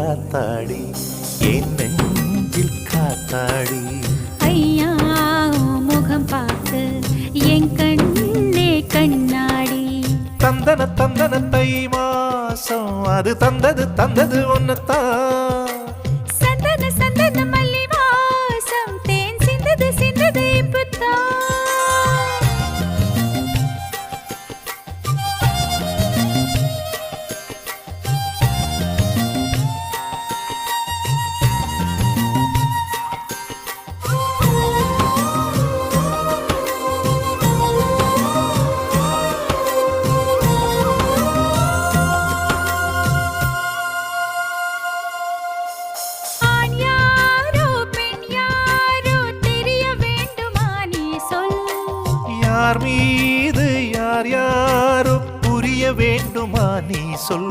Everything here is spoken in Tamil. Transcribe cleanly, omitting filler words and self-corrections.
ஆத்தாடி என் நெஞ்சில் காத்தாடி. ஐயா முகம் பார்த்து என் கண்ணே கண்ணாடி. தந்தன தந்தன தை மாசம் அது தந்தது ஒன்னத்தான். சந்தன சந்தன மல்லி வாசம் தேன் சிந்தது இப்பத்தான். யார் மீது யார் யாரோ புரிய வேண்டுமா நீ சொல்.